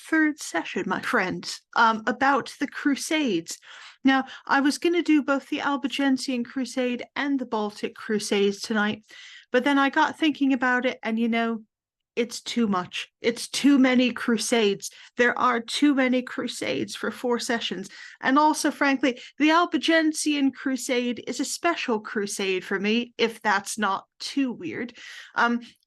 third session, my friends, about the Crusades. Now, I was going to do both the Albigensian Crusade and the Baltic Crusades tonight, but then I got thinking about it, and it's too much. It's too many crusades. There are too many crusades for 4 sessions. And also, frankly, the Albigensian Crusade is a special crusade for me, if that's not too weird,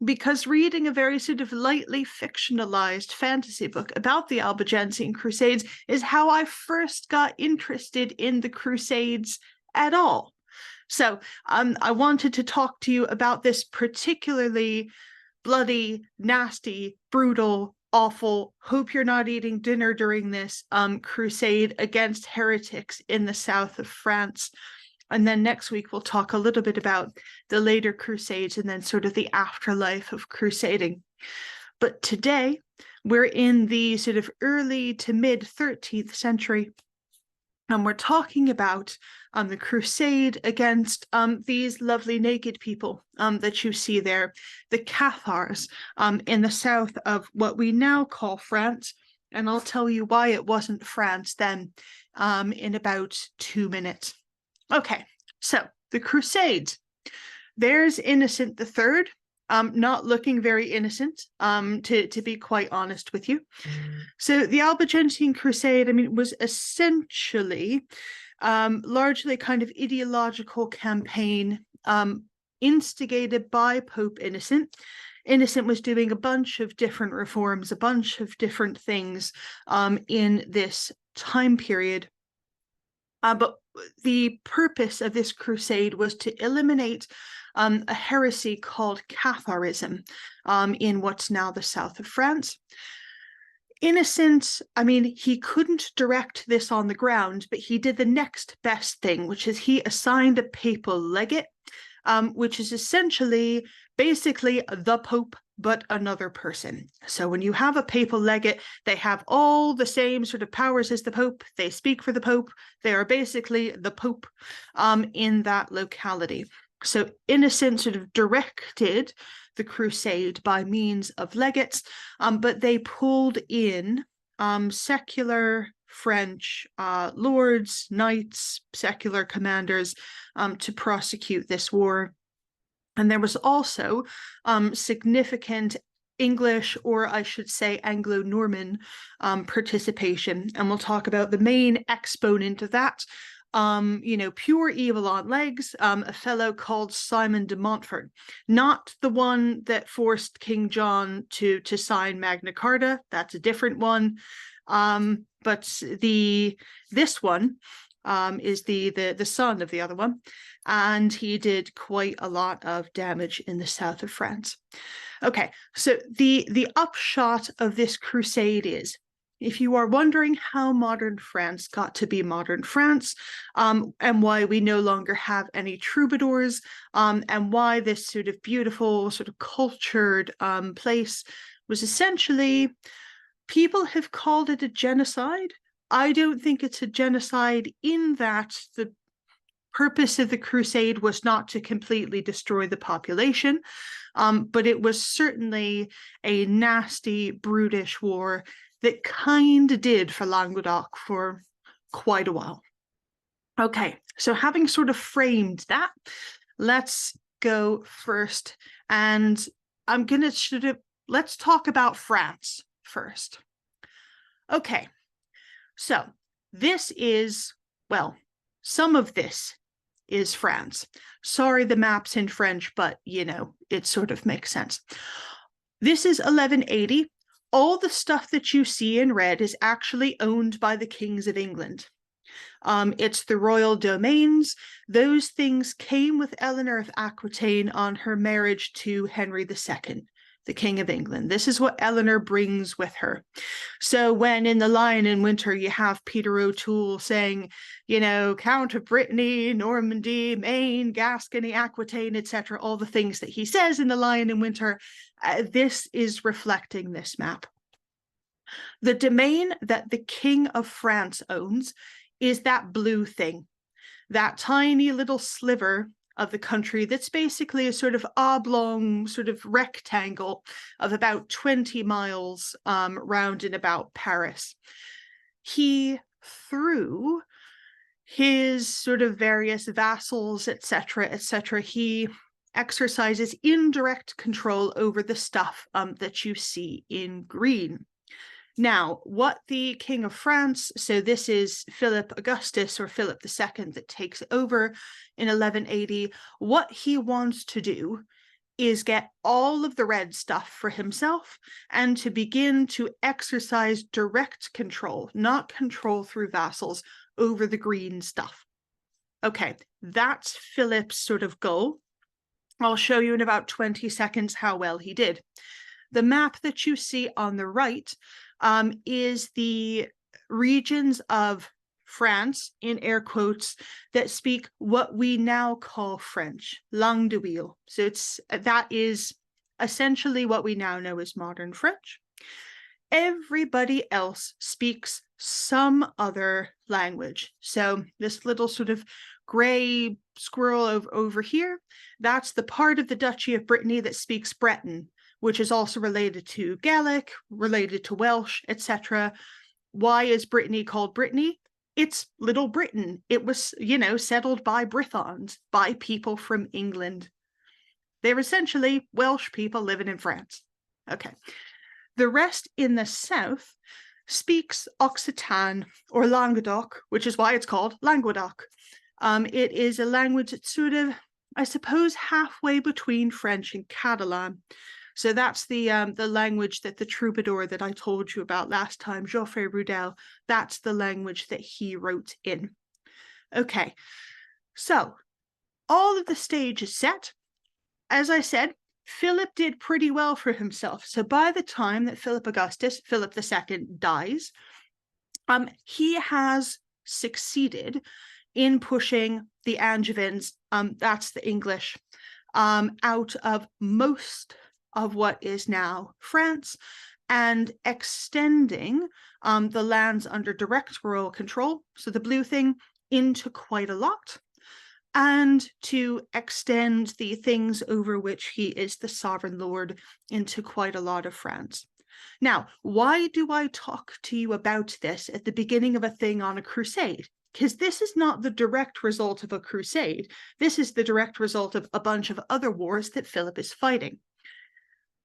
because reading a very sort of lightly fictionalized fantasy book about the Albigensian Crusades is how I first got interested in the Crusades at all. So I wanted to talk to you about this particularly bloody, nasty, brutal, awful, hope you're not eating dinner during this crusade against heretics in the south of France. And then next week, we'll talk a little bit about the later crusades and then sort of the afterlife of crusading. But today, we're in the sort of early to mid 13th century, and we're talking about the crusade against these lovely naked people that you see there, the Cathars, in the south of what we now call France. And I'll tell you why it wasn't France then in about 2 minutes. Okay, so the Crusades. There's Innocent III, not looking very innocent, to be quite honest with you. So the Albigensian Crusade, was essentially largely kind of ideological campaign instigated by Pope Innocent. Innocent was doing a bunch of different reforms, a bunch of different things in this time period. But the purpose of this crusade was to eliminate a heresy called Catharism in what's now the south of France. Innocent, he couldn't direct this on the ground, but he did the next best thing, which is he assigned a papal legate, which is essentially basically the Pope, but another person. So when you have a papal legate, they have all the same sort of powers as the Pope. They speak for the Pope. They are basically the Pope in that locality. So Innocent sort of directed the crusade by means of legates, but they pulled in secular French lords, knights, secular commanders to prosecute this war. And there was also significant English, or I should say Anglo-Norman participation. And we'll talk about the main exponent of that. Pure evil on legs, a fellow called Simon de Montfort, not the one that forced King John to sign Magna Carta. That's a different one. But this one is the son of the other one, and he did quite a lot of damage in the south of France. Okay, so the upshot of this crusade is, if you are wondering how modern France got to be modern France, and why we no longer have any troubadours, and why this sort of beautiful, sort of cultured place was essentially, people have called it a genocide. I don't think it's a genocide in that the purpose of the crusade was not to completely destroy the population, but it was certainly a nasty, brutish war that kind of did for Languedoc for quite a while. Okay, so having sort of framed that, let's go first. And I'm going to let's talk about France first. Okay, so this is, well, some of this is France. Sorry, the map's in French, but, it sort of makes sense. This is 1180. All the stuff that you see in red is actually owned by the kings of England. It's the royal domains. Those things came with Eleanor of Aquitaine on her marriage to Henry II, the King of England. This is what Eleanor brings with her. So when in The Lion in Winter you have Peter O'Toole saying, Count of Brittany, Normandy, Maine, Gascony, Aquitaine, etc., all the things that he says in The Lion in Winter, this is reflecting this map. The domain that the King of France owns is that blue thing, that tiny little sliver of the country that's basically a sort of oblong sort of rectangle of about 20 miles round and about Paris. He, through his sort of various vassals, etc., he exercises indirect control over the stuff that you see in green. Now, what the King of France, so this is Philip Augustus or Philip II that takes over in 1180, what he wants to do is get all of the red stuff for himself and to begin to exercise direct control, not control through vassals, over the green stuff. Okay, that's Philip's sort of goal. I'll show you in about 20 seconds how well he did. The map that you see on the right is the regions of France, in air quotes, that speak what we now call French, langue de Ville. So that is essentially what we now know as modern French. Everybody else speaks some other language. So this little sort of gray squirrel over here, that's the part of the Duchy of Brittany that speaks Breton, which is also related to Gaelic, related to Welsh, etc. Why is Brittany called Brittany? It's Little Britain. It was, settled by Brythons, by people from England. They're essentially Welsh people living in France. Okay. The rest in the south speaks Occitan or Languedoc, which is why it's called Languedoc. It is a language that's sort of, I suppose, halfway between French and Catalan. So that's the language that the troubadour that I told you about last time, Geoffrey Rudel, that's the language that he wrote in. Okay, so all of the stage is set. As I said, Philip did pretty well for himself. So by the time that Philip Augustus, Philip II, dies, he has succeeded in pushing the Angevins, that's the English, out of most of what is now France and extending the lands under direct royal control, so the blue thing, into quite a lot, and to extend the things over which he is the sovereign lord into quite a lot of France. Now, why do I talk to you about this at the beginning of a thing on a crusade? Because this is not the direct result of a crusade. This is the direct result of a bunch of other wars that Philip is fighting.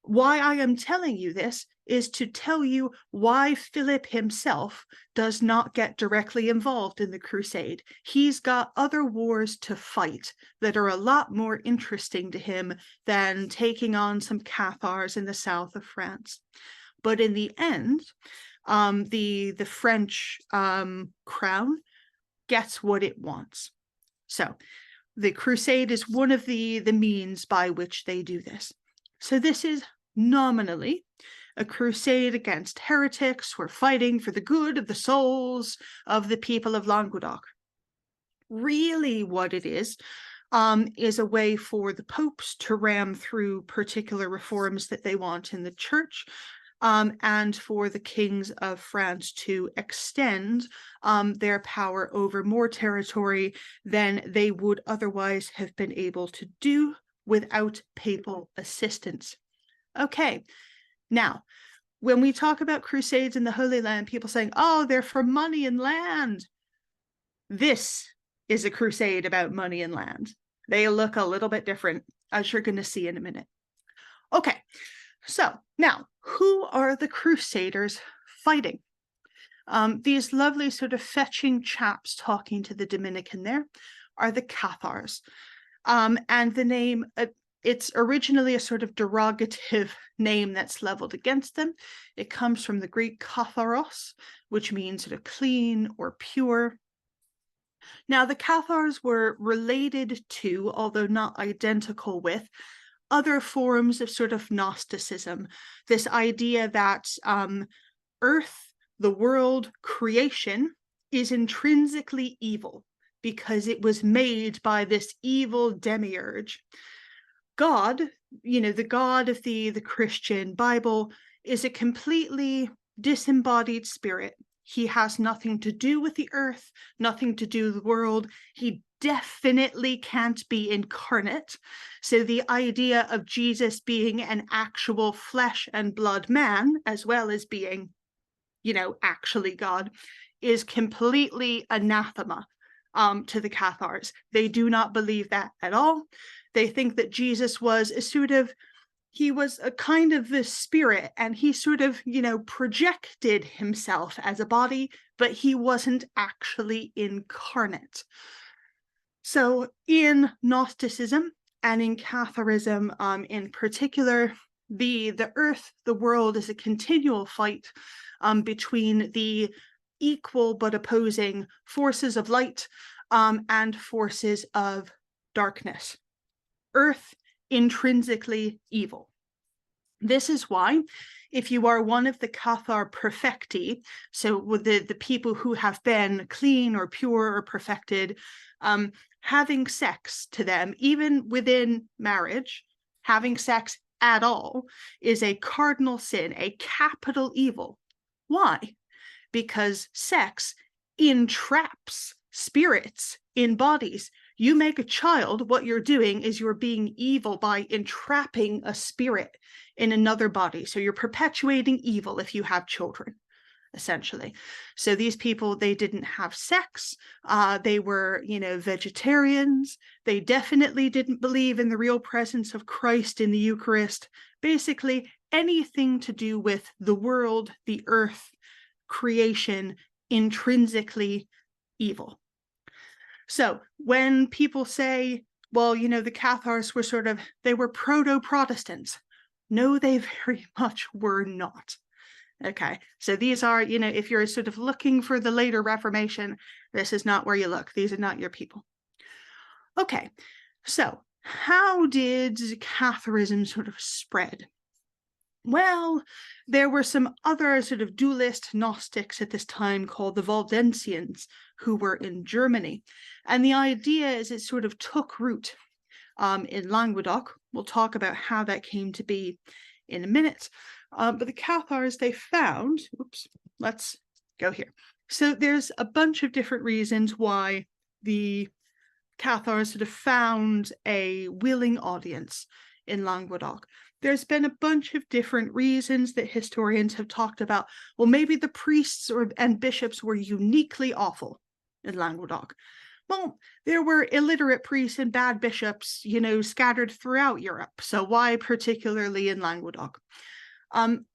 Why I am telling you this is to tell you why Philip himself does not get directly involved in the crusade. He's got other wars to fight that are a lot more interesting to him than taking on some Cathars in the south of France. But in the end, the French crown gets what it wants. So the crusade is one of the means by which they do this. So this is nominally a crusade against heretics who are fighting for the good of the souls of the people of Languedoc. Really what it is a way for the popes to ram through particular reforms that they want in the church, and for the kings of France to extend their power over more territory than they would otherwise have been able to do without papal assistance. Okay, now, when we talk about crusades in the Holy Land, people saying, oh, they're for money and land. This is a crusade about money and land. They look a little bit different, as you're going to see in a minute. Okay, so now, who are the Crusaders fighting? These lovely sort of fetching chaps talking to the Dominican there are the Cathars. And the name, it's originally a sort of derogative name that's leveled against them. It comes from the Greek katharos, which means sort of clean or pure. Now, the Cathars were related to, although not identical with, other forms of sort of Gnosticism. This idea that Earth, the world, creation is intrinsically evil because it was made by this evil demiurge. God, the God of the Christian Bible, is a completely disembodied spirit. He has nothing to do with the earth, nothing to do with the world. He definitely can't be incarnate. So the idea of Jesus being an actual flesh and blood man, as well as being, actually God, is completely anathema to the Cathars. They do not believe that at all. They think that Jesus was he was a kind of the spirit, and he sort of, projected himself as a body, but he wasn't actually incarnate. So in Gnosticism and in Catharism in particular, the earth, the world, is a continual fight between the equal but opposing forces of light and forces of darkness. Earth, intrinsically evil. This is why, if you are one of the Cathar perfecti, so with the people who have been clean or pure or perfected, having sex to them, even within marriage, having sex at all, is a cardinal sin, a capital evil. Why? Because sex entraps spirits in bodies. You make a child, what you're doing is you're being evil by entrapping a spirit in another body. So you're perpetuating evil if you have children, essentially. So these people, they didn't have sex. They were, vegetarians. They definitely didn't believe in the real presence of Christ in the Eucharist. Basically, anything to do with the world, the earth, creation, intrinsically evil. So when people say, well, the Cathars were they were proto-Protestants. No, they very much were not. Okay, so these are, if you're sort of looking for the later Reformation, this is not where you look. These are not your people. Okay, so how did Catharism sort of spread? Well, there were some other sort of dualist Gnostics at this time called the Waldensians, who were in Germany. And the idea is it sort of took root in Languedoc. We'll talk about how that came to be in a minute. But the Cathars, they found, let's go here. So there's a bunch of different reasons why the Cathars sort of found a willing audience in Languedoc. There's been a bunch of different reasons that historians have talked about. Well, maybe the priests and bishops were uniquely awful in Languedoc. Well, there were illiterate priests and bad bishops, scattered throughout Europe. So why particularly in Languedoc?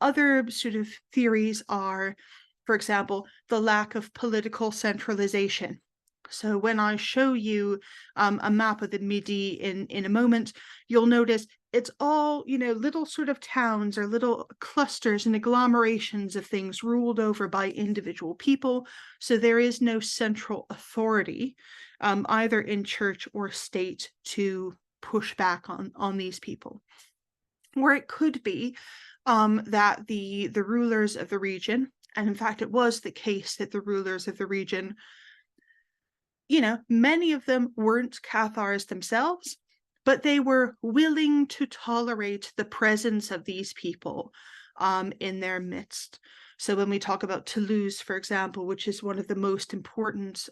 Other sort of theories are, for example, the lack of political centralization. So when I show you a map of the Midi in a moment, you'll notice it's all, little sort of towns or little clusters and agglomerations of things ruled over by individual people. So there is no central authority, either in church or state, to push back on these people. Or it could be that the rulers of the region, and in fact, it was the case that the rulers of the region, many of them weren't Cathars themselves, but they were willing to tolerate the presence of these people in their midst. So when we talk about Toulouse, for example, which is one of the most important,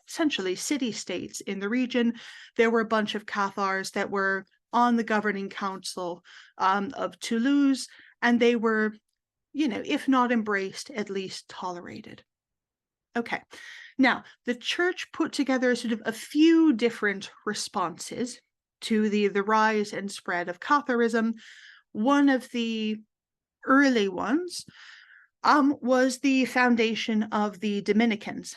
essentially, city-states in the region, there were a bunch of Cathars that were on the governing council of Toulouse, and they were, if not embraced, at least tolerated. Okay, now the church put together sort of a few different responses to the rise and spread of Catharism. One of the early ones was the foundation of the Dominicans.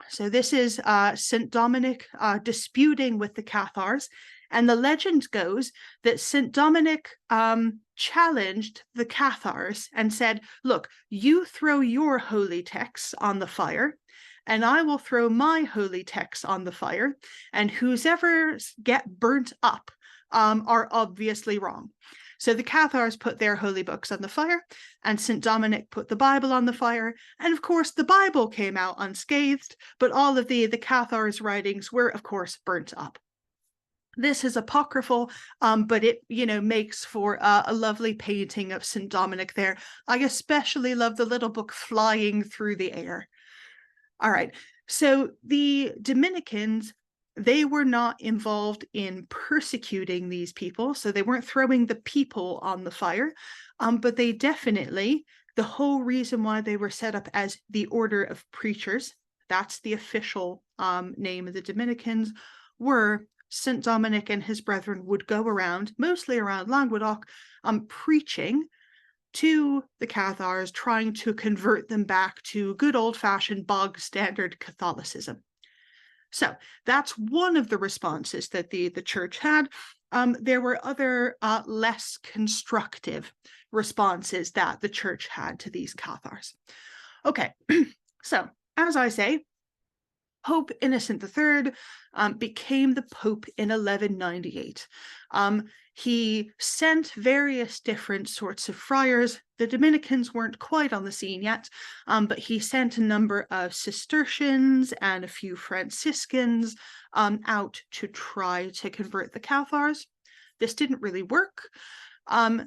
So this is St. Dominic disputing with the Cathars, and the legend goes that St. Dominic challenged the Cathars and said, look, you throw your holy texts on the fire, and I will throw my holy texts on the fire, and whoever get burnt up are obviously wrong. So the Cathars put their holy books on the fire, and St. Dominic put the Bible on the fire, and of course the Bible came out unscathed, but all of the Cathars' writings were, of course, burnt up. This is apocryphal, but it, makes for a lovely painting of St. Dominic there. I especially love the little book flying through the air. All right, so the Dominicans, They were not involved in persecuting these people, so they weren't throwing the people on the fire, but they definitely, the whole reason why they were set up as the Order of Preachers, that's the official name of the Dominicans, were St. Dominic and his brethren would go around, mostly around Languedoc, preaching to the Cathars, trying to convert them back to good old-fashioned bog standard Catholicism. So that's one of the responses that the church had. There were other less constructive responses that the church had to these Cathars. Okay, so as I say, Pope Innocent III became the Pope in 1198. He sent various different sorts of friars. The Dominicans weren't quite on the scene yet, but he sent a number of Cistercians and a few Franciscans out to try to convert the Cathars. This didn't really work.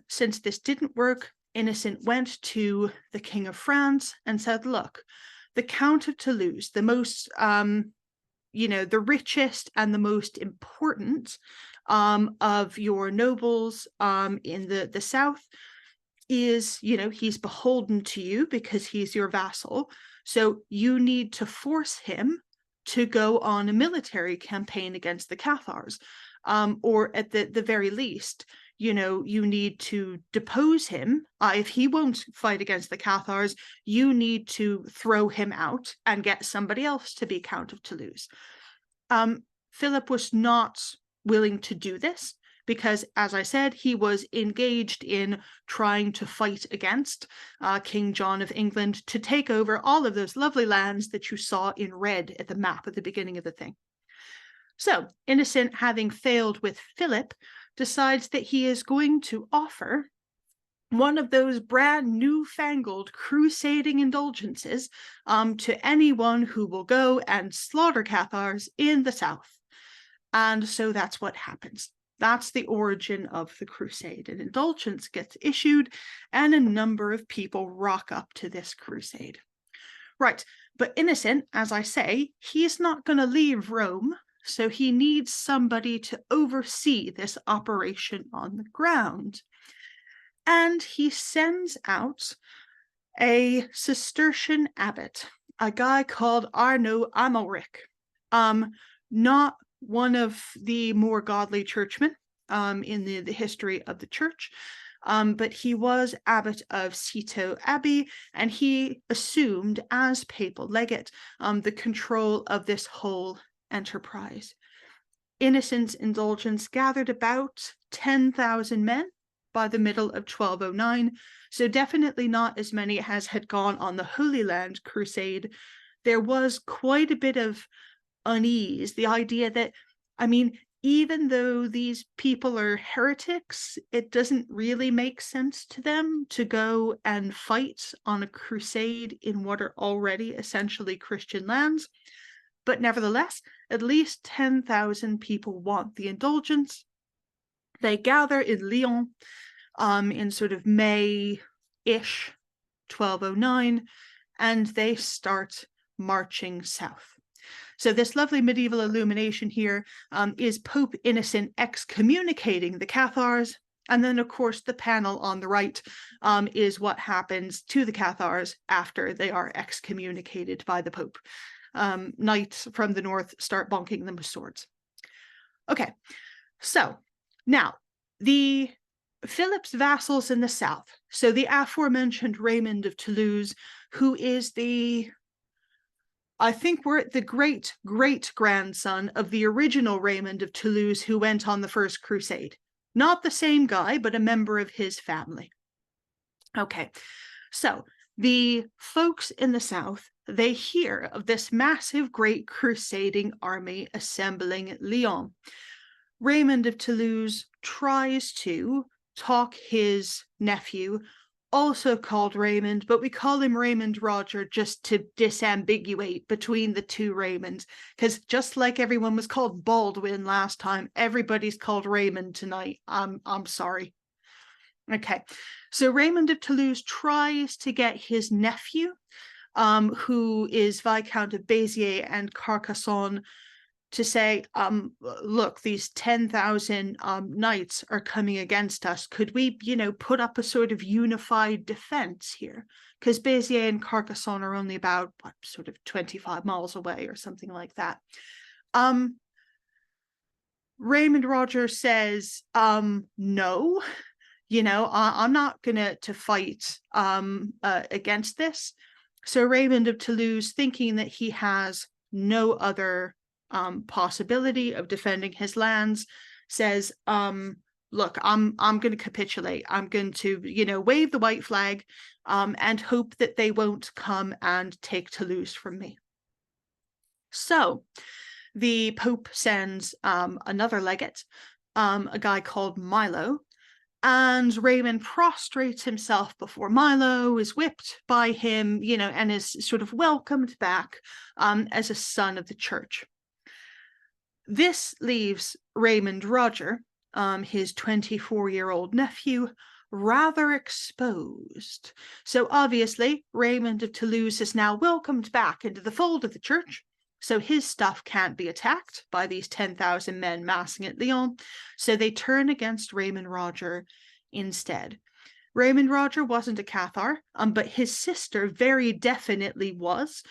Since this didn't work, Innocent went to the King of France and said, look, the Count of Toulouse, the most, the richest and the most important of your nobles in the south is, he's beholden to you because he's your vassal. So you need to force him to go on a military campaign against the Cathars, or at the very least, you need to depose him. If he won't fight against the Cathars, you need to throw him out and get somebody else to be Count of Toulouse. Philip was not willing to do this because, as I said, he was engaged in trying to fight against King John of England to take over all of those lovely lands that you saw in red at the map at the beginning of the thing. So, Innocent, having failed with Philip, decides that he is going to offer one of those brand newfangled crusading indulgences to anyone who will go and slaughter Cathars in the south. And so that's what happens. That's the origin of the crusade. An indulgence gets issued, and a number of people rock up to this crusade. Right, but Innocent, as I say, he's not going to leave Rome. So he needs somebody to oversee this operation on the ground. And he sends out a Cistercian abbot, a guy called Arnaud Amalric, not one of the more godly churchmen in the history of the church, but he was abbot of Citeaux Abbey, and he assumed as papal legate the control of this whole enterprise. Innocent's indulgence gathered about 10,000 men by the middle of 1209, so definitely not as many as had gone on the Holy Land Crusade. There was quite a bit of unease, the idea that, even though these people are heretics, it doesn't really make sense to them to go and fight on a crusade in what are already essentially Christian lands. But nevertheless, at least 10,000 people want the indulgence. They gather in Lyon in sort of May-ish, 1209, and they start marching south. So this lovely medieval illumination here is Pope Innocent excommunicating the Cathars. And then, of course, the panel on the right is what happens to the Cathars after they are excommunicated by the Pope. Knights from the north start bonking them with swords. Okay, so now the Philip's vassals in the south, so the aforementioned Raymond of Toulouse, who is I think we're the great-great-grandson of the original Raymond of Toulouse who went on the First Crusade. Not the same guy, but a member of his family. Okay, so the folks in the south, they hear of this massive, great crusading army assembling at Lyon. Raymond of Toulouse tries to talk his nephew, also called Raymond, but we call him Raymond Roger just to disambiguate between the two Raymonds, because just like everyone was called Baldwin last time, everybody's called Raymond tonight. I'm sorry. Okay, so Raymond of Toulouse tries to get his nephew, who is Viscount of Béziers and Carcassonne, to say, look, these 10,000 knights are coming against us. Could we, put up a sort of unified defense here? Because Béziers and Carcassonne are only about, sort of 25 miles away or something like that. Raymond Roger says, no, I'm not going to fight against this. So Raymond of Toulouse, thinking that he has no other possibility of defending his lands, says, look, I'm going to capitulate. I'm going to, wave the white flag and hope that they won't come and take Toulouse from me. So the Pope sends another legate, a guy called Milo, and Raymond prostrates himself before Milo, is whipped by him, and is sort of welcomed back as a son of the church. This leaves Raymond Roger, his 24-year-old nephew, rather exposed. So obviously, Raymond of Toulouse is now welcomed back into the fold of the church. So his stuff can't be attacked by these 10,000 men massing at Lyon. So they turn against Raymond Roger instead. Raymond Roger wasn't a Cathar, but his sister very definitely was.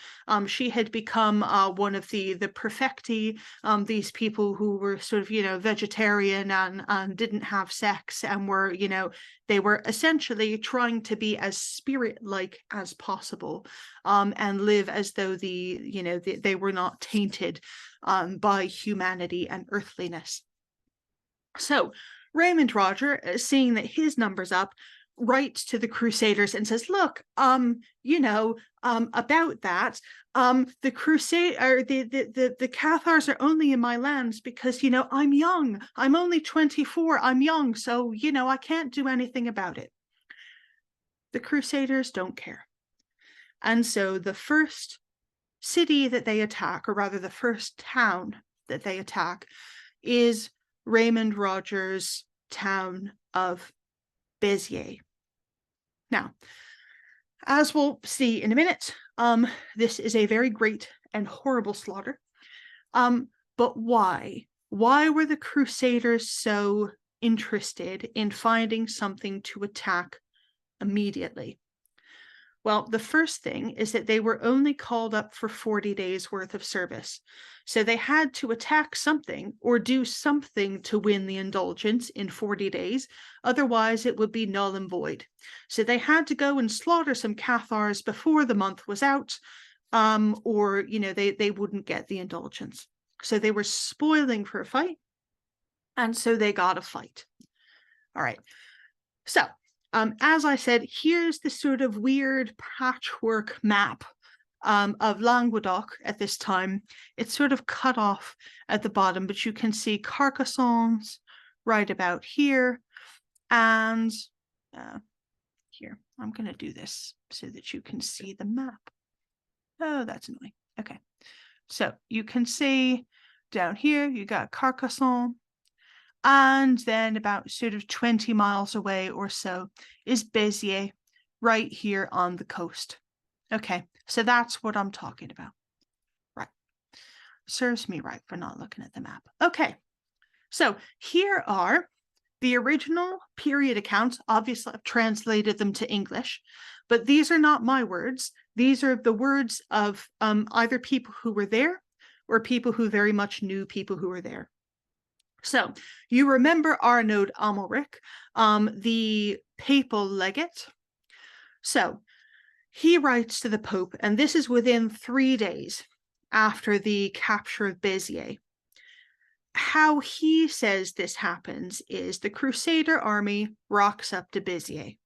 She had become one of the perfecti, these people who were sort of, vegetarian and didn't have sex and were, they were essentially trying to be as spirit-like as possible and live as though they were not tainted by humanity and earthliness. So Raymond Roger, seeing that his number's up, writes to the Crusaders and says, look, about that, the Crusade or the Cathars are only in my lands because, I'm young. I'm only 24. I'm young. So, I can't do anything about it. The Crusaders don't care. And so the first city that they attack, or rather the first town that they attack, is Raymond Roger's town of Béziers. Now, as we'll see in a minute, this is a very great and horrible slaughter. But why? Why were the Crusaders so interested in finding something to attack immediately? Well, the first thing is that they were only called up for 40 days worth of service. So they had to attack something or do something to win the indulgence in 40 days. Otherwise, it would be null and void. So they had to go and slaughter some Cathars before the month was out, or, they wouldn't get the indulgence. So they were spoiling for a fight, and so they got a fight. All right. So, as I said, here's the sort of weird patchwork map of Languedoc at this time. It's sort of cut off at the bottom, but you can see Carcassonne's right about here. And here, I'm going to do this so that you can see the map. Oh, that's annoying. Okay. So you can see down here, you got Carcassonne. And then about sort of 20 miles away or so is Béziers, right here on the coast. Okay, so that's what I'm talking about. Right. Serves me right for not looking at the map. Okay, so here are the original period accounts. Obviously, I've translated them to English, but these are not my words. These are the words of either people who were there or people who very much knew people who were there. So you remember Arnaud Amalric, the papal legate. So he writes to the Pope, and this is within 3 days after the capture of Béziers. How he says this happens is the Crusader army rocks up to Béziers,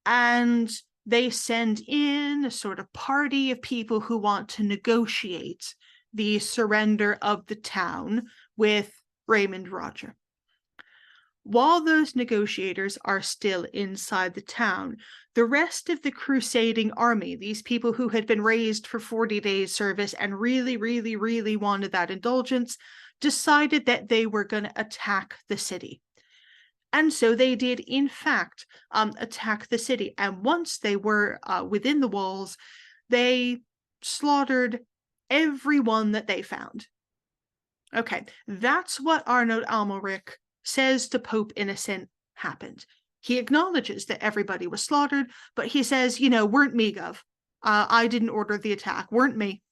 and they send in a sort of party of people who want to negotiate the surrender of the town with Raymond Roger. While those negotiators are still inside the town, the rest of the crusading army, these people who had been raised for 40 days service and really, really, really wanted that indulgence, decided that they were going to attack the city. And so they did, in fact, attack the city. And once they were within the walls, they slaughtered everyone that they found. Okay, that's what Arnold Amalric says to Pope Innocent happened. He acknowledges that everybody was slaughtered, but he says, weren't me, Gov. I didn't order the attack, weren't me.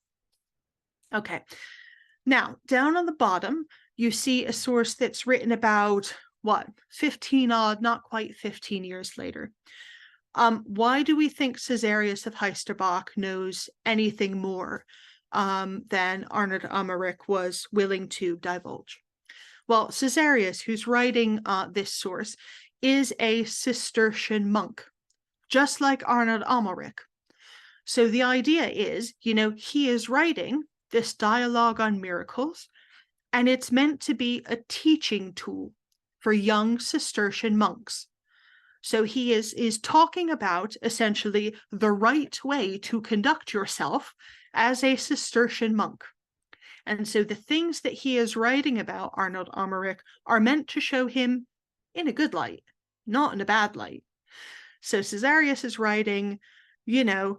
Okay, now down on the bottom, you see a source that's written about, not quite 15 years later. Why do we think Caesarius of Heisterbach knows anything more than Arnold Amalric was willing to divulge? Well, Caesarius, who's writing this source, is a Cistercian monk, just like Arnold Amalric. So the idea is, he is writing this dialogue on miracles, and it's meant to be a teaching tool for young Cistercian monks. So he is talking about essentially the right way to conduct yourself as a Cistercian monk. And so the things that he is writing about, Arnold Amalric, are meant to show him in a good light, not in a bad light. So Caesarius is writing, that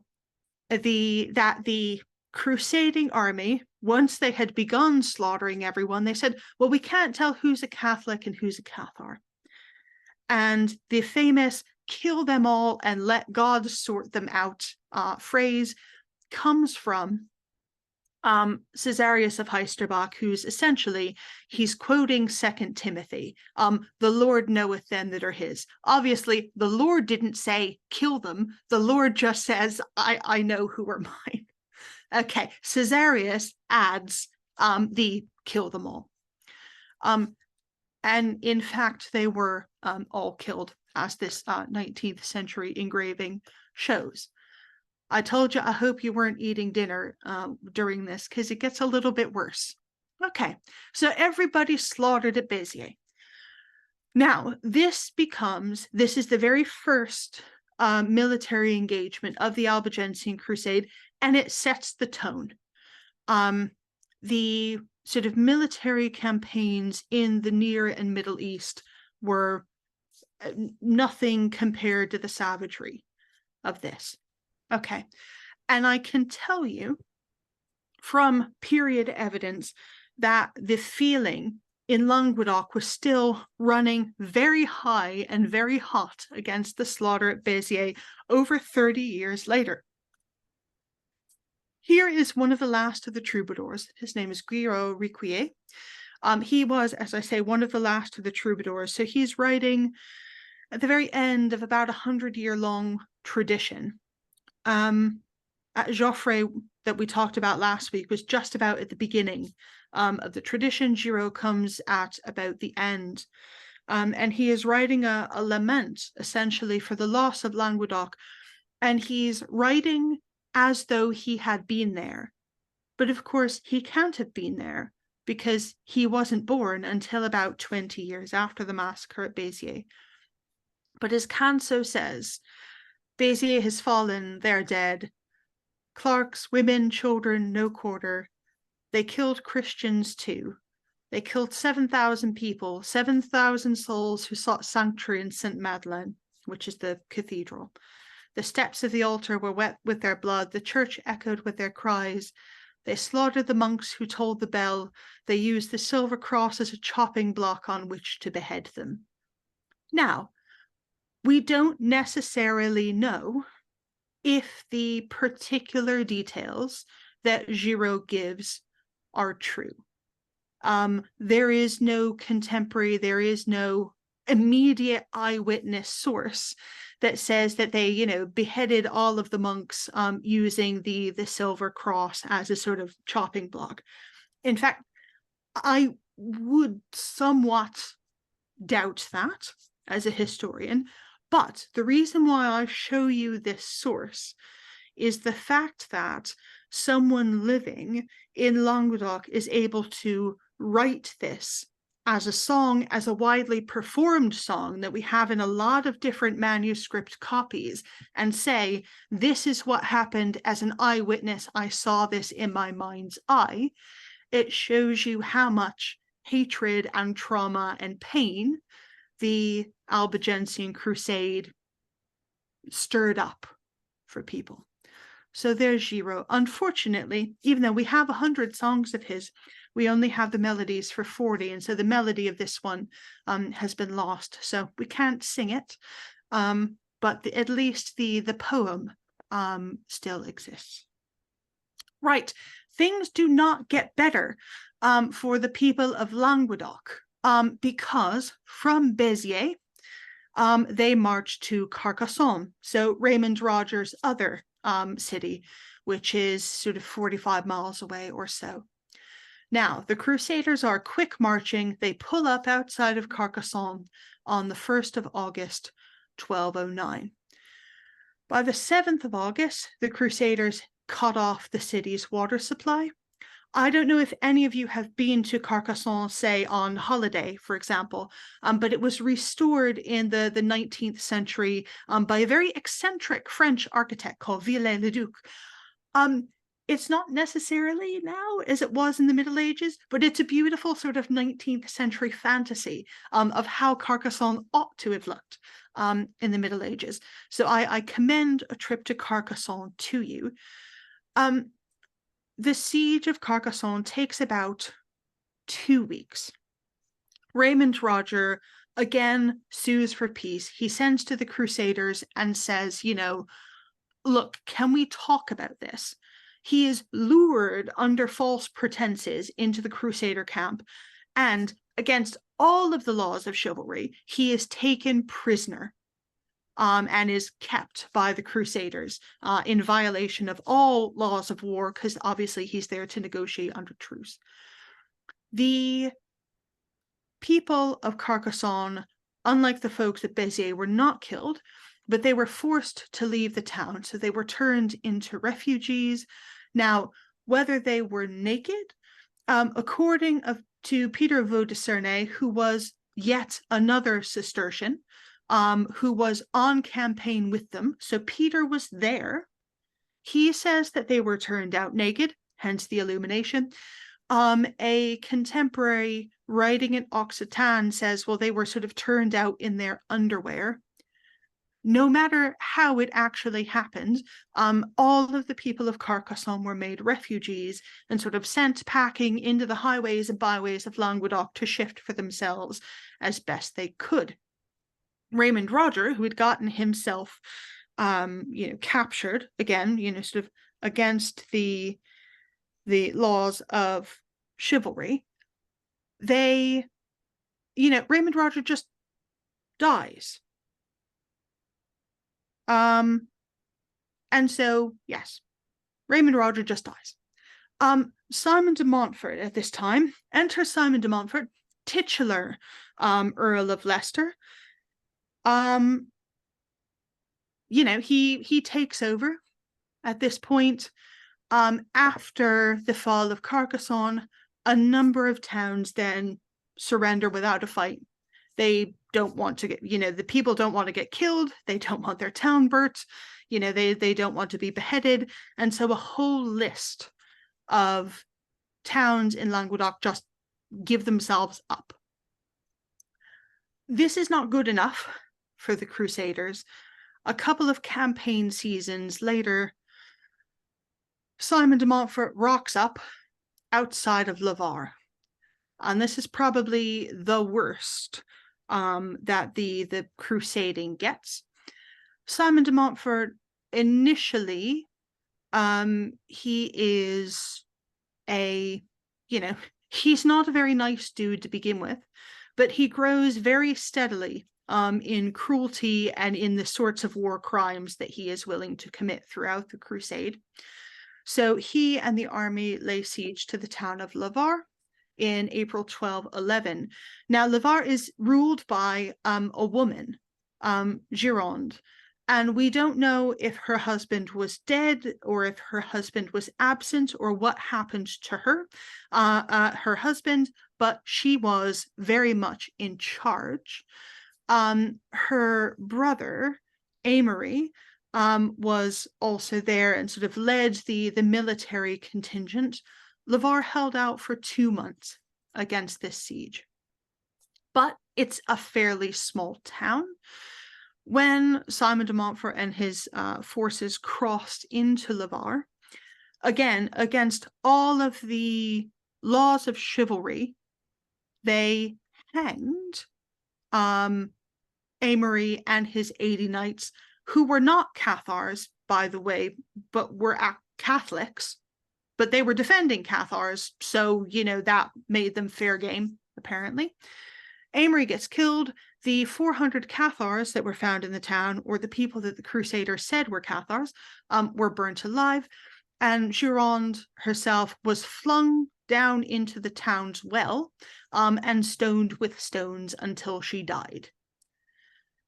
the Crusading army, once they had begun slaughtering everyone, they said, well, we can't tell who's a Catholic and who's a Cathar. And the famous kill them all and let God sort them out phrase comes from Caesarius of Heisterbach, who's essentially, he's quoting 2 Timothy. The Lord knoweth them that are his. Obviously, the Lord didn't say, kill them. The Lord just says, I know who are mine. Okay, Caesarius adds the kill them all. And in fact, they were all killed, as this 19th century engraving shows. I told you, I hope you weren't eating dinner during this, because it gets a little bit worse. Okay, so everybody slaughtered at Béziers. Now, this is the very first military engagement of the Albigensian Crusade, and it sets the tone. The sort of military campaigns in the Near and Middle East were nothing compared to the savagery of this. Okay, and I can tell you from period evidence that the feeling in Languedoc was still running very high and very hot against the slaughter at Béziers over 30 years later. Here is one of the last of the troubadours. His name is Guiraud Riquier. He was, as I say, one of the last of the troubadours. So he's writing at the very end of about 100-year-long tradition. Geoffrey, that we talked about last week, was just about at the beginning of the tradition. Giraud comes at about the end. And he is writing a lament, essentially, for the loss of Languedoc. And he's writing as though he had been there. But of course, he can't have been there, because he wasn't born until about 20 years after the massacre at Béziers. But as Canso says, Béziers has fallen, they're dead. Clerks, women, children, no quarter. They killed Christians too. They killed 7,000 people, 7,000 souls who sought sanctuary in St. Madeleine, which is the cathedral. The steps of the altar were wet with their blood. The church echoed with their cries. They slaughtered the monks who tolled the bell. They used the silver cross as a chopping block on which to behead them. Now, we don't necessarily know if the particular details that Giraud gives are true. There is no contemporary, there is no immediate eyewitness source that says that they, beheaded all of the monks using the silver cross as a sort of chopping block. In fact, I would somewhat doubt that as a historian, but the reason why I show you this source is the fact that someone living in Languedoc is able to write this as a song, as a widely performed song that we have in a lot of different manuscript copies, and say, this is what happened as an eyewitness, I saw this in my mind's eye. It shows you how much hatred and trauma and pain the Albigensian Crusade stirred up for people. So there's Giro. Unfortunately, even though we have 100 songs of his, we only have the melodies for 40. And so the melody of this one has been lost. So we can't sing it. But at least the poem still exists. Right. Things do not get better for the people of Languedoc because from Béziers, they marched to Carcassonne. So Raymond Rogers' other city, which is sort of 45 miles away or so. Now, the Crusaders are quick marching. They pull up outside of Carcassonne on the 1st of August, 1209. By the 7th of August, the Crusaders cut off the city's water supply. I don't know if any of you have been to Carcassonne, say, on holiday, for example, but it was restored in the 19th century by a very eccentric French architect called Viollet-le-Duc. It's not necessarily now as it was in the Middle Ages, but it's a beautiful sort of 19th century fantasy of how Carcassonne ought to have looked in the Middle Ages. So I commend a trip to Carcassonne to you. The siege of Carcassonne takes about 2 weeks. Raymond Roger again sues for peace. He sends to the Crusaders and says, you know, look, can we talk about this? He is lured under false pretenses into the Crusader camp, and against all of the laws of chivalry, he is taken prisoner and is kept by the Crusaders in violation of all laws of war, because obviously he's there to negotiate under truce. The people of Carcassonne, unlike the folks at Béziers, were not killed, but they were forced to leave the town. So they were turned into refugees. Now, whether they were naked, according to Peter of Vaudiscernay, who was yet another Cistercian, who was on campaign with them. So Peter was there. He says that they were turned out naked, hence the illumination. A contemporary writing in Occitan says, well, they were sort of turned out in their underwear. No matter how it actually happened, all of the people of Carcassonne were made refugees and sort of sent packing into the highways and byways of Languedoc to shift for themselves as best they could. Raymond Roger, who had gotten himself, captured again, sort of against the laws of chivalry, Raymond Roger just dies. And so, yes, Raymond Roger just dies. Simon de Montfort at this time, enter Simon de Montfort, titular Earl of Leicester. He takes over at this point. After the fall of Carcassonne, a number of towns then surrender without a fight. They don't want to get, the people don't want to get killed. They don't want their town burnt. They don't want to be beheaded. And so a whole list of towns in Languedoc just give themselves up. This is not good enough for the Crusaders. A couple of campaign seasons later, Simon de Montfort rocks up outside of Lavar. And this is probably the worst that the Crusading gets. Simon de Montfort, initially, he is he's not a very nice dude to begin with, but he grows very steadily in cruelty and in the sorts of war crimes that he is willing to commit throughout the Crusade. So he and the army lay siege to the town of Lavar in April 1211. Now, Lavar is ruled by a woman, Gironde, and we don't know if her husband was dead or if her husband was absent or what happened to her husband, but she was very much in charge. Her brother, Amory, was also there and sort of led the military contingent. Lavar held out for 2 months against this siege. But it's a fairly small town. when Simon de Montfort and his forces crossed into Navarre, again, against all of the laws of chivalry, they hanged Aimery and his 80 knights, who were not Cathars, by the way, but were Catholics, but they were defending Cathars, so, you know, that made them fair game, apparently. Aimery gets killed. The 400 Cathars that were found in the town, or the people that the Crusaders said were Cathars, were burnt alive, and Gironde herself was flung down into the town's well and stoned with stones until she died.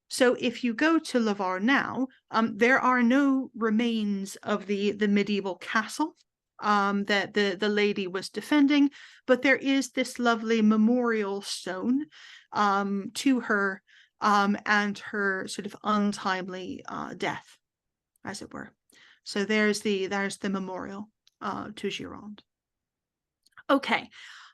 So if you go to Navarre now, there are no remains of the medieval castle that the lady was defending, but there is this lovely memorial stone to her and her sort of untimely death, as it were. So there's the memorial to Gironde. Okay,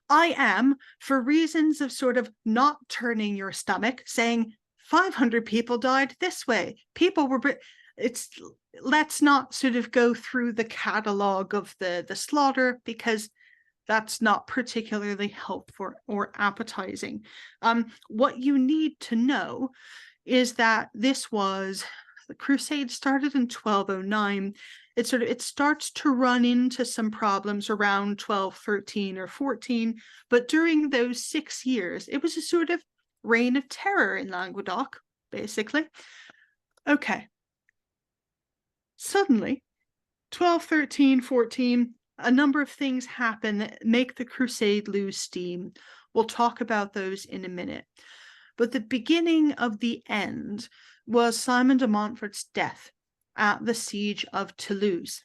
I am, for reasons of sort of not turning your stomach, saying 500 people died this way. People were... let's not sort of go through the catalogue of the slaughter, because that's not particularly helpful or appetizing. What you need to know is that this was... the Crusade started in 1209. It starts to run into some problems around 1213 or 14, but during those 6 years, it was a sort of reign of terror in Languedoc, basically. Okay. Suddenly, 1213, 14, a number of things happen that make the Crusade lose steam. We'll talk about those in a minute. But the beginning of the end was Simon de Montfort's death at the siege of Toulouse.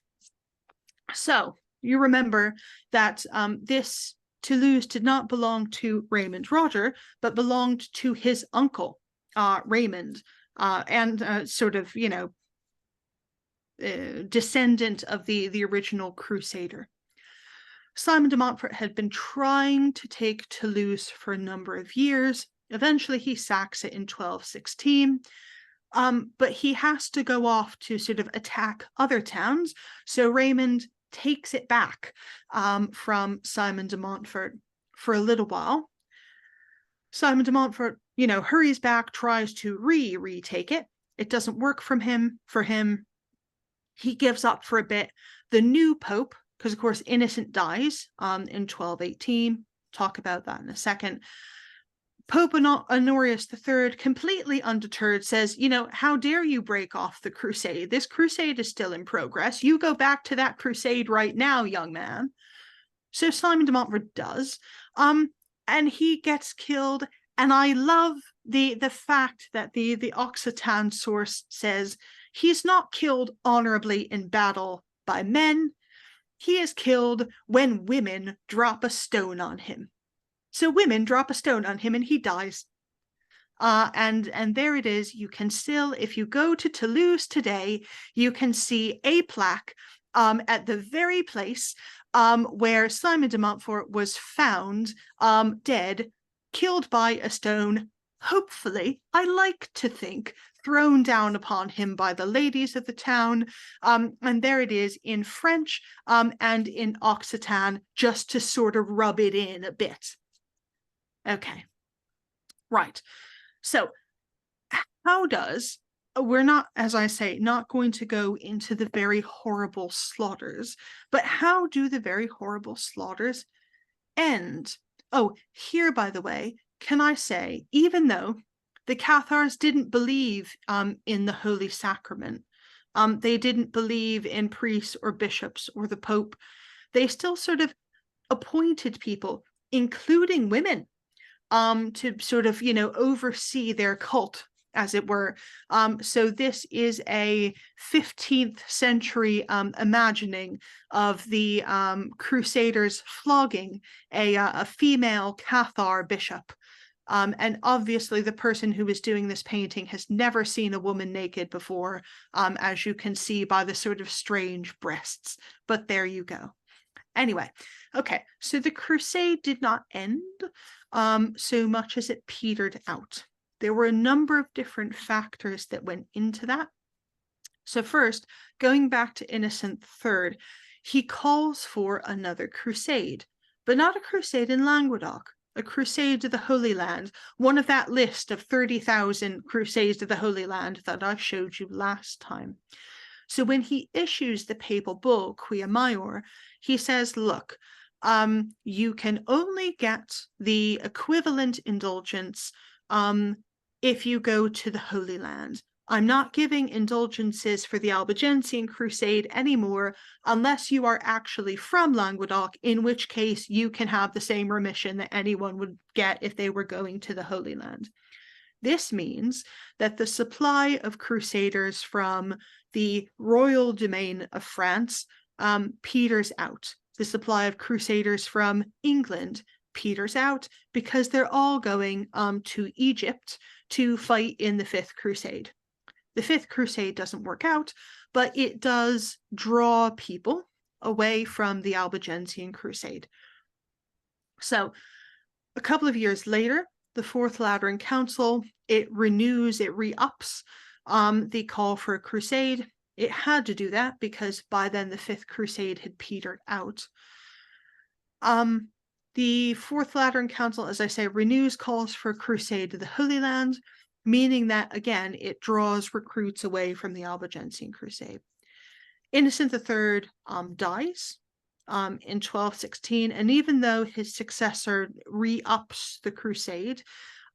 So you remember that this Toulouse did not belong to Raymond Roger, but belonged to his uncle, Raymond, and sort of, you know, descendant of the original Crusader. Simon de Montfort had been trying to take Toulouse for a number of years. Eventually he sacks it in 1216, but he has to go off to sort of attack other towns, so Raymond takes it back from Simon de Montfort for a little while. Simon de Montfort, you know, hurries back, tries to retake it. It doesn't work for him. He gives up for a bit. The new pope, because of course Innocent dies in 1218, talk about that in a second. Pope Honorius III, completely undeterred, says, you know, how dare you break off the crusade? This crusade is still in progress. You go back to that crusade right now, young man. So Simon de Montfort does, and he gets killed. And I love the fact that the Occitan source says he's not killed honorably in battle by men. He is killed when women drop a stone on him. So women drop a stone on him and he dies. And there it is. You can still, if you go to Toulouse today, you can see a plaque at the very place where Simon de Montfort was found dead, killed by a stone, hopefully, I like to think, thrown down upon him by the ladies of the town. And there it is in French and in Occitan, just to sort of rub it in a bit. Okay, right. So how does, we're not, as I say, not going to go into the very horrible slaughters, but how do the very horrible slaughters end? Oh, here, by the way, can I say, even though the Cathars didn't believe in the Holy Sacrament, they didn't believe in priests or bishops or the Pope, they still sort of appointed people, including women, to sort of, you know, oversee their cult, as it were. So this is a 15th century imagining of the Crusaders flogging a female Cathar bishop. And obviously the person who is doing this painting has never seen a woman naked before, as you can see by the sort of strange breasts. But there you go. Anyway, okay, so the crusade did not end so much as it petered out. there were a number of different factors that went into that. So first, going back to Innocent III, he calls for another crusade, but not a crusade in Languedoc, a crusade to the Holy Land, one of that list of 30,000 crusades to the Holy Land that I showed you last time. So when he issues the papal bull, Quia Maior, he says, look, you can only get the equivalent indulgence if you go to the Holy Land. I'm not giving indulgences for the Albigensian Crusade anymore unless you are actually from Languedoc, in which case you can have the same remission that anyone would get if they were going to the Holy Land. This means that the supply of crusaders from the royal domain of France peters out. The supply of crusaders from England peters out because they're all going to Egypt to fight in the Fifth Crusade. The Fifth Crusade doesn't work out, but it does draw people away from the Albigensian Crusade. So a couple of years later, the Fourth Lateran Council, it re-ups the call for a crusade. It had to do that because by then the Fifth Crusade had petered out. The Fourth Lateran Council, as I say, renews calls for a crusade to the Holy Land, meaning that, again, it draws recruits away from the Albigensian Crusade. Innocent III dies in 1216, and even though his successor re-ups the crusade,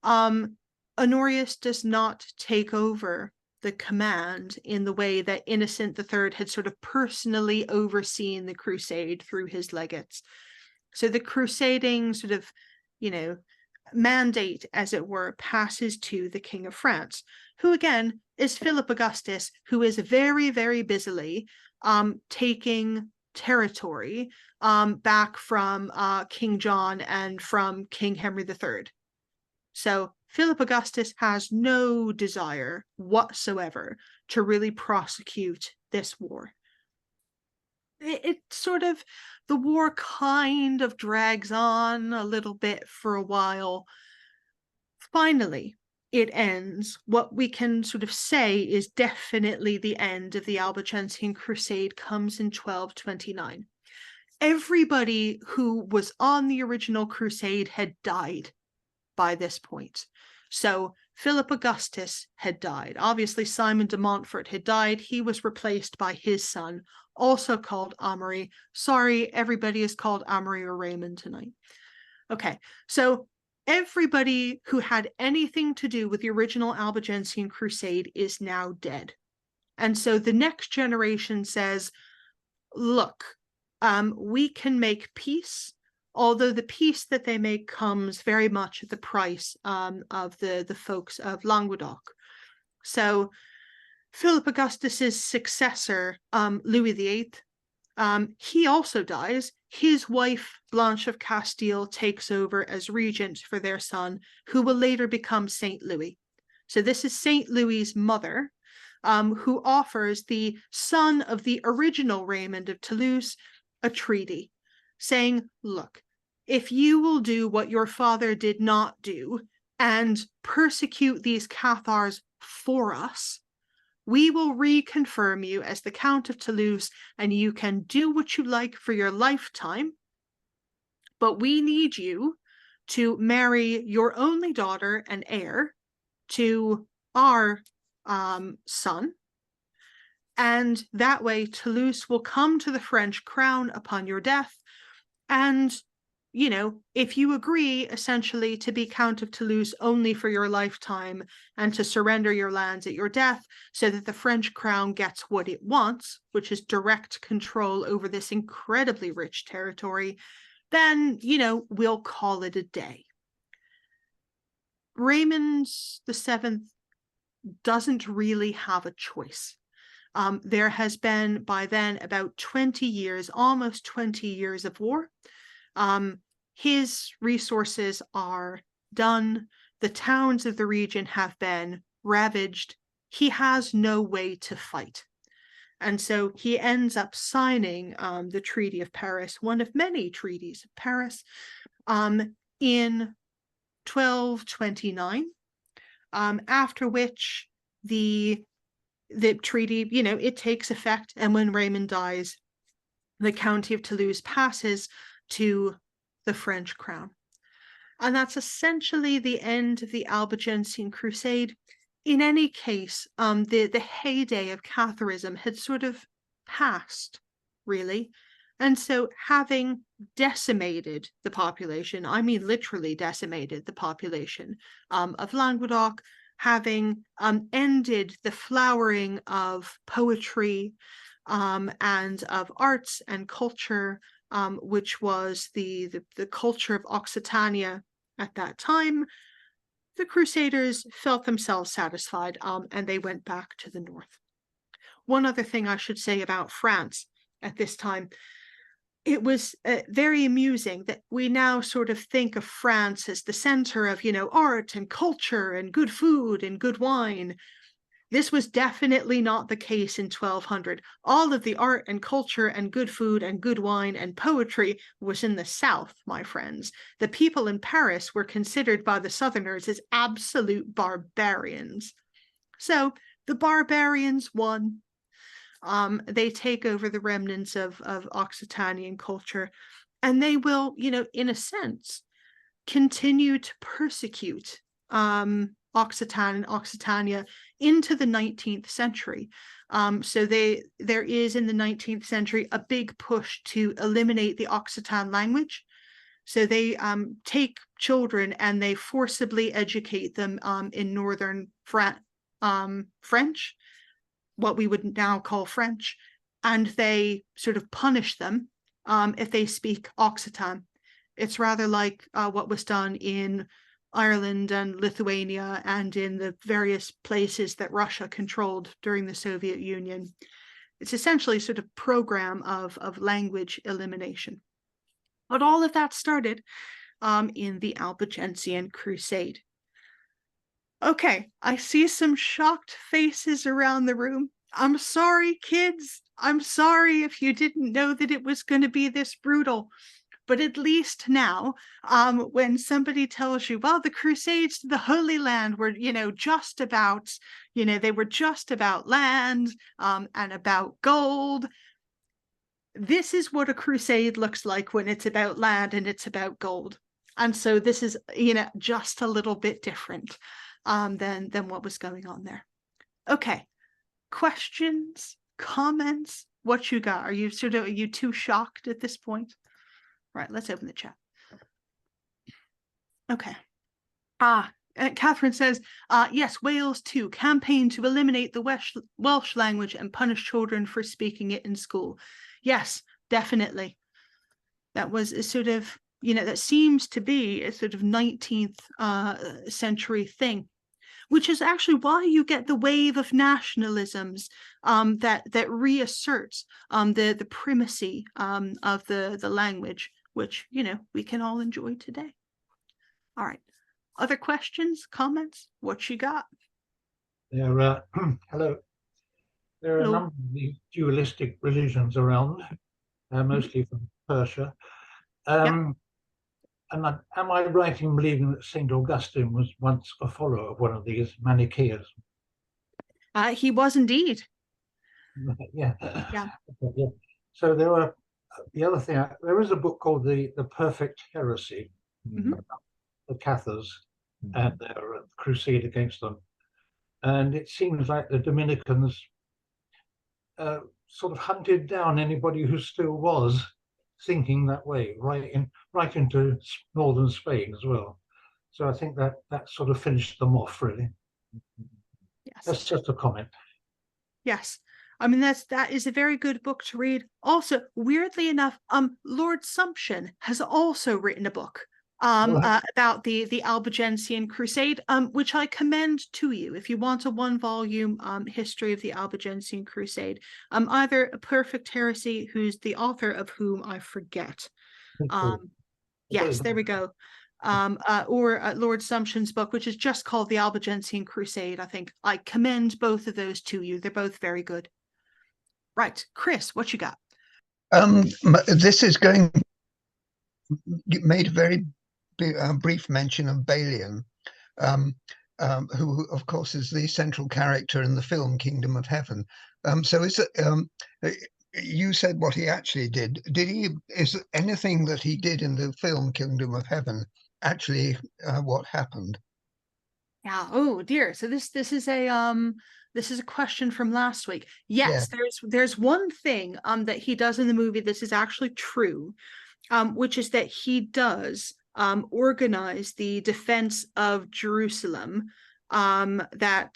Honorius does not take over the command in the way that Innocent III had sort of personally overseen the crusade through his legates. So the crusading sort of, mandate, as it were, passes to the King of France, who again is Philip Augustus, who is very, very busily taking territory back from King John and from King Henry III. So Philip Augustus has no desire whatsoever to really prosecute this war. The war kind of drags on a little bit for a while. Finally, it ends. What we can sort of say is definitely the end of the Albigensian Crusade comes in 1229. Everybody who was on the original crusade had died by this point. So Philip Augustus had died. Obviously, Simon de Montfort had died. He was replaced by his son, also called Amaury. Sorry, everybody is called Amaury or Raymond tonight. Okay, so everybody who had anything to do with the original Albigensian Crusade is now dead. And so the next generation says, look, we can make peace, although the peace that they make comes very much at the price of the folks of Languedoc. So Philip Augustus's successor, Louis VIII, he also dies. His wife, Blanche of Castile, takes over as regent for their son, who will later become Saint Louis. So this is Saint Louis's mother, who offers the son of the original Raymond of Toulouse a treaty, saying, look, if you will do what your father did not do and persecute these Cathars for us, we will reconfirm you as the Count of Toulouse, and you can do what you like for your lifetime, but we need you to marry your only daughter and heir to our son, and that way Toulouse will come to the French crown upon your death. And if you agree essentially to be Count of Toulouse only for your lifetime and to surrender your lands at your death so that the French crown gets what it wants, which is direct control over this incredibly rich territory, then, we'll call it a day. Raymond VII doesn't really have a choice. There has been by then about 20 years, almost 20 years of war. His resources are done. The towns of the region have been ravaged. He has no way to fight. And so he ends up signing the Treaty of Paris, one of many treaties of Paris, in 1229. after which the treaty, it takes effect, and when Raymond dies, the county of Toulouse passes to the French crown. And that's essentially the end of the Albigensian Crusade. In any case, the heyday of Catharism had sort of passed, really. And so, having decimated the population, I mean literally decimated the population of Languedoc, having ended the flowering of poetry and of arts and culture, which was the culture of Occitania at that time, the Crusaders felt themselves satisfied, and they went back to the north. One other thing I should say about France at this time, it was very amusing that we now sort of think of France as the center of, art and culture and good food and good wine. This was definitely not the case in 1200. All of the art and culture and good food and good wine and poetry was in the south, my friends. The people in Paris were considered by the Southerners as absolute barbarians. So the barbarians won. They take over the remnants of Occitanian culture, and they will, in a sense, continue to persecute Occitania into the 19th century. So there is in the 19th century a big push to eliminate the Occitan language. So they take children and they forcibly educate them in northern French, what we would now call French, and they sort of punish them if they speak Occitan. It's rather like what was done in Ireland and Lithuania and in the various places that Russia controlled during the Soviet Union. It's essentially sort of program of language elimination. But all of that started in the Albigensian Crusade. Okay, I see some shocked faces around the room. I'm sorry, kids. I'm sorry if you didn't know that it was going to be this brutal. But at least now, when somebody tells you, well, the Crusades to the Holy Land were, just about, they were just about land and about gold. This is what a crusade looks like when it's about land and it's about gold. And so this is, just a little bit different than what was going on there. Okay, questions, comments, what you got? Are you too shocked at this point? Right, let's open the chat. Okay. Catherine says, yes, Wales too campaigned to eliminate the Welsh language and punish children for speaking it in school. Yes, definitely. That was a sort of, that seems to be a sort of 19th century thing, which is actually why you get the wave of nationalisms that reasserts the primacy of the language, which, we can all enjoy today. All right. Other questions, comments? What you got? Hello. There are a number of these dualistic religions around, mostly from Persia. And am I right in believing that St. Augustine was once a follower of one of these Manichaeism? He was indeed. Yeah. So there were the other thing. There is a book called the Perfect Heresy, the Cathars and their crusade against them, and it seems like the Dominicans sort of hunted down anybody who still was thinking that way, right into northern Spain as well. So I think that sort of finished them off, really. Yes, that's just a comment. Yes. I mean, that is a very good book to read. Also, weirdly enough, Lord Sumption has also written a book about the Albigensian Crusade, which I commend to you if you want a one-volume history of the Albigensian Crusade. Either A Perfect Heresy, who's the author of whom I forget. Yes, there we go. Or Lord Sumption's book, which is just called The Albigensian Crusade, I think. I commend both of those to you. They're both very good. Right. Chris, what you got? This is going... You made a very brief mention of Balian. who of course is the central character in the film Kingdom of Heaven. So is it, you said what he actually did. Is anything that he did in the film Kingdom of Heaven actually what happened? Yeah. Oh dear. So this is a question from last week. Yes, Yeah. there's one thing that he does in the movie. This is actually true, which is that he does organize the defense of Jerusalem. That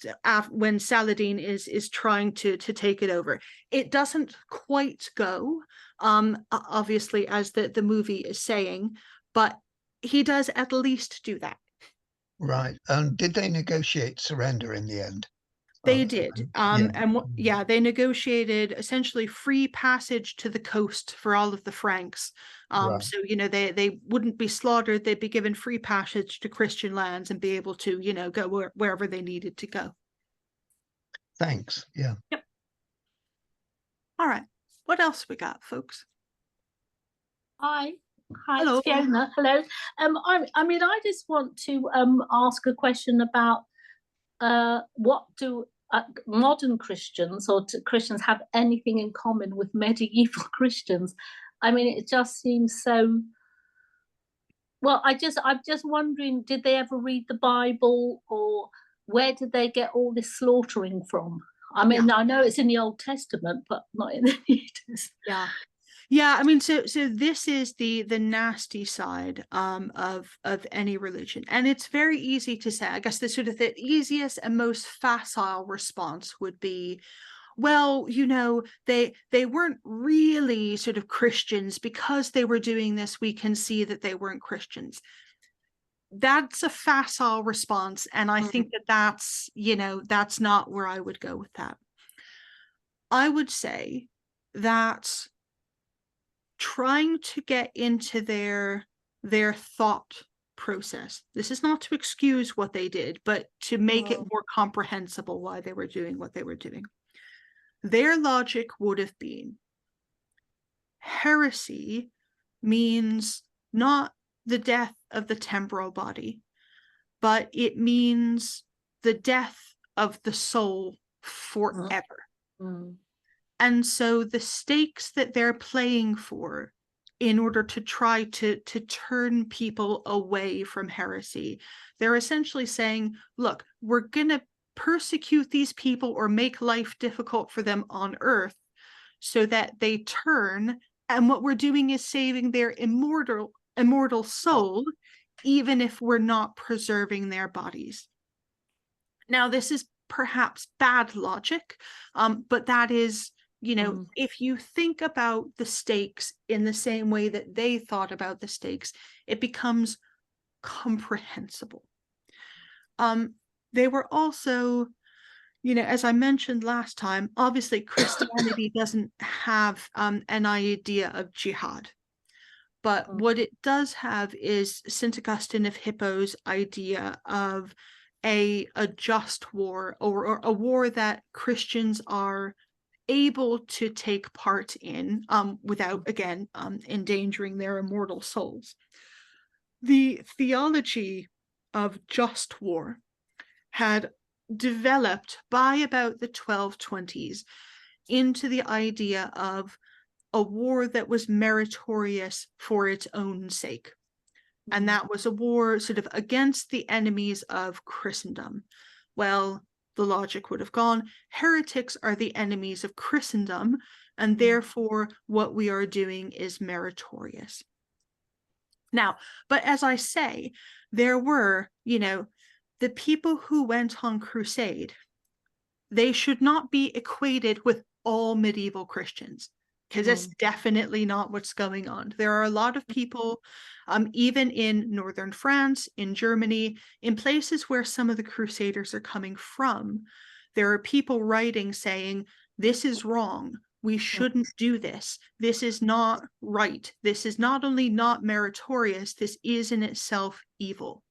when Saladin is trying to take it over, it doesn't quite go, obviously, as the movie is saying, but he does at least do that. Right. And did they negotiate surrender in the end? They did. Yeah. Yeah, they negotiated essentially free passage to the coast for all of the Franks. Right. So, they wouldn't be slaughtered. They'd be given free passage to Christian lands and be able to, go wherever they needed to go. Thanks. Yeah. Yep. All right. What else we got, folks? Hi, Hello. it's Fiona. Hello. I just want to ask a question about what do modern Christians or Christians have anything in common with medieval Christians? I mean, it just seems so. Well, I'm just wondering, did they ever read the Bible, or where did they get all this slaughtering from? I mean, I know it's in the Old Testament, but not in the New Testament. Yeah, I mean, so this is the nasty side of any religion, and it's very easy to say. I guess the easiest and most facile response would be, well, they weren't really sort of Christians because they were doing this. We can see that they weren't Christians. That's a facile response, and I think that's not where I would go with that. I would say that trying to get into their thought process. This is not to excuse what they did, but to make it more comprehensible why they were doing what they were doing. Their logic would have been, heresy means not the death of the temporal body, but it means the death of the soul forever. And so the stakes that they're playing for in order to try to turn people away from heresy, they're essentially saying, look, we're going to persecute these people or make life difficult for them on earth so that they turn, and what we're doing is saving their immortal soul, even if we're not preserving their bodies. Now, this is perhaps bad logic, but that is, if you think about the stakes in the same way that they thought about the stakes, it becomes comprehensible. They were also, as I mentioned last time, obviously Christianity doesn't have an idea of jihad. But what it does have is St. Augustine of Hippo's idea of a just war, or a war that Christians are able to take part in without, again, endangering their immortal souls. The theology of just war had developed by about the 1220s into the idea of a war that was meritorious for its own sake. And that was a war sort of against the enemies of Christendom. Well, the logic would have gone, heretics are the enemies of Christendom, and therefore what we are doing is meritorious. Now, but as I say, there were, the people who went on crusade, they should not be equated with all medieval Christians, because that's definitely not what's going on. There are a lot of people, even in northern France, in Germany, in places where some of the Crusaders are coming from, there are people writing saying, this is wrong. We shouldn't do this. This is not right. This is not only not meritorious, this is in itself evil.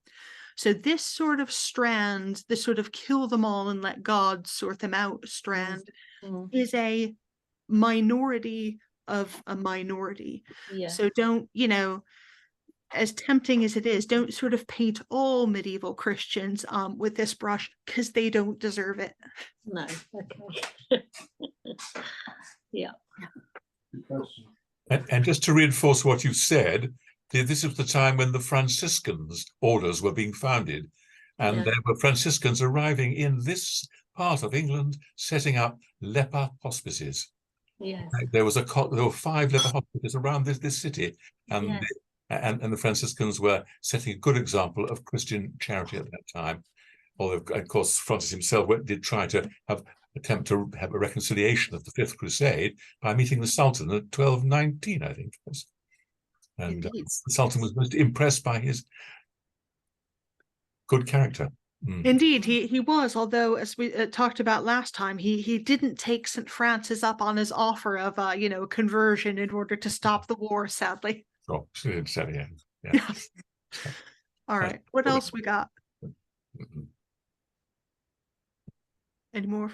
So this sort of strand, this sort of kill them all and let God sort them out strand, is a minority of a minority. So don't, as tempting as it is, don't sort of paint all medieval Christians with this brush, because they don't deserve it. No, okay. Yeah. And just to reinforce what you've said, this was the time when the Franciscans orders were being founded, and there were Franciscans arriving in this part of England, setting up leper hospices. Yes. There were 5 leper hospices around this city, and the Franciscans were setting a good example of Christian charity at that time. Although, of course, Francis himself did try to attempt to have a reconciliation of the Fifth Crusade by meeting the Sultan at 1219, I think it was. And the Sultan was most impressed by his good character. Indeed, he was, although, as we talked about last time, he didn't take St. Francis up on his offer of conversion in order to stop the war, sadly. Oh, sadly, yeah. Yes. All right, what else we got? Any more?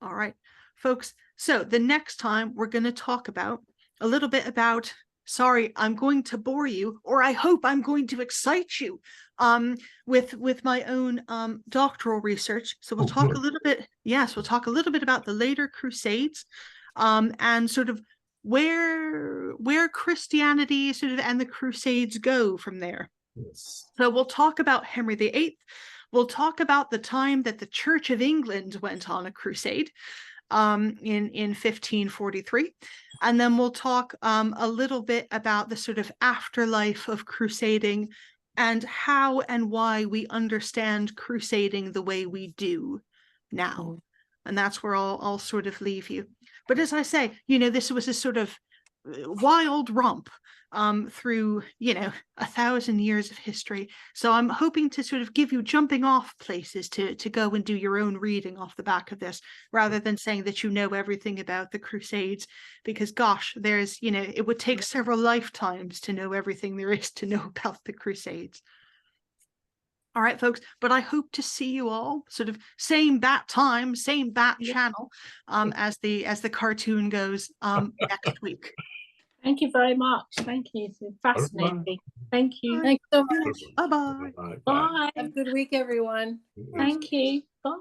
All right, folks, so the next time we're going to talk about a little bit about, sorry, I'm going to bore you, or I hope I'm going to excite you with my own doctoral research. So we'll talk a little bit, we'll talk a little bit about the later Crusades and sort of where Christianity sort of and the Crusades go from there. Yes. So we'll talk about Henry VIII. We'll talk about the time that the Church of England went on a crusade in 1543. And then we'll talk a little bit about the sort of afterlife of crusading and how and why we understand crusading the way we do now. And that's where I'll sort of leave you. But as I say, this was a sort of wild romp through 1,000 years of history. So I'm hoping to sort of give you jumping off places to go and do your own reading off the back of this, rather than saying that you know everything about the Crusades, because gosh, there's it would take several lifetimes to know everything there is to know about the Crusades. All right, folks, but I hope to see you all sort of same bat time, same bat channel as the cartoon goes next week. Thank you very much. Thank you. It's been fascinating. Thank you. Thanks so much. Bye-bye. Bye. Have a good week, everyone. Thank you. Bye.